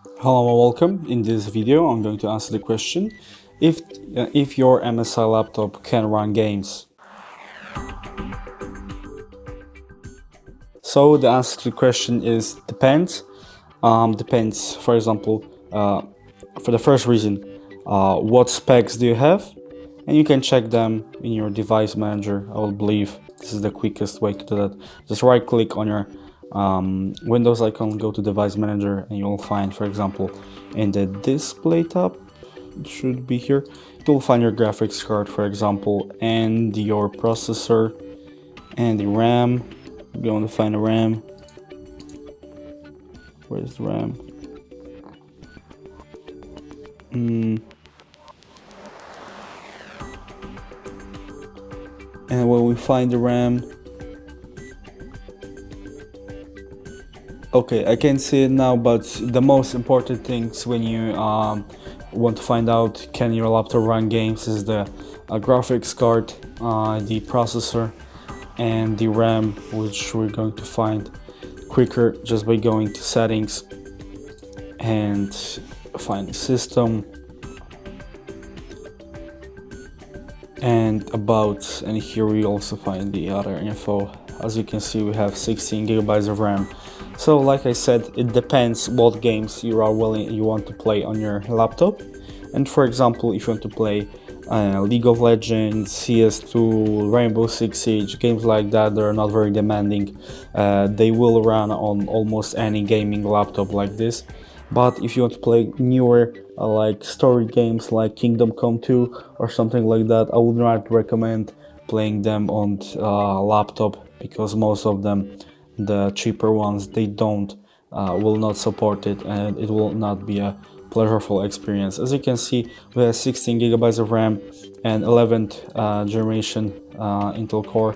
Hello and welcome. In this video I'm going to answer the question if your MSI laptop can run games. So the answer to the question is depends. Depends, for example, for the first reason, what specs do you have? And you can check them in your device manager. I will believe this is the quickest way to do that. Just right click on your Windows icon, go to device manager, and you'll find, for example, in the display tab, it should be here, you'll find your graphics card, for example, and your processor and the RAM. You're going to find the RAM. Where's the RAM? And when we find the RAM, okay, I can see it now, but the most important things when you want to find out can your laptop run games is the graphics card, the processor, and the RAM, which we're going to find quicker just by going to settings and find the system and about, and here we also find the other info. As you can see, we have 16 gigabytes of RAM. So like I said, it depends what games you want to play on your laptop. And for example, if you want to play League of Legends, CS2, Rainbow Six Siege, games like that, they're not very demanding. They will run on almost any gaming laptop like this. But if you want to play newer like story games like Kingdom Come 2 or something like that, I would not recommend playing them on laptop, because most of them, the cheaper ones, they will not support it, and it will not be a pleasurable experience. As you can see, we have 16 gigabytes of RAM and 11th generation Intel Core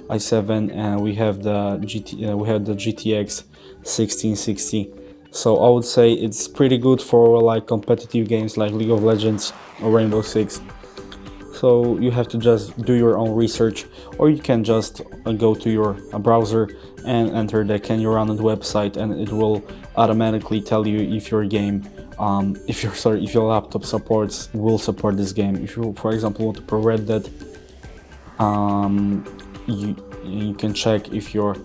i7, and we have the GTX 1660. So I would say it's pretty good for like competitive games like League of Legends or Rainbow Six. So you have to just do your own research, or you can just go to your browser and enter the Can You Run It website, and it will automatically tell you if your game, if your laptop will support this game. If you, for example, want to play Red Dead, you can check if your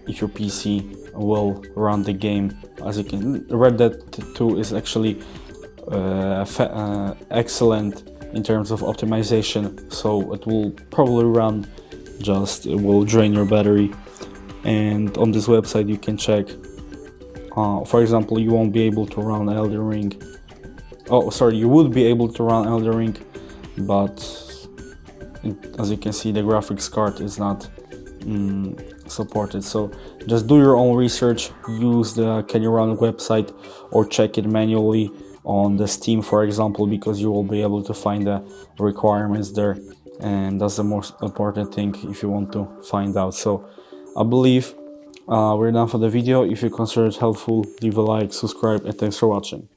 PC will run the game. As you can, Red Dead 2 is actually excellent in terms of optimization, so it will probably run, just it will drain your battery. And on this website you can check, for example, you won't be able to run Elden Ring. Oh, sorry, you would be able to run Elden Ring, but as you can see, the graphics card is not supported. So just do your own research, use the Can You Run website, or check it manually on the Steam, for example, because you will be able to find the requirements there, and that's the most important thing if you want to find out. So I believe we're done for the video. If you consider it helpful, leave a like, subscribe, and thanks for watching.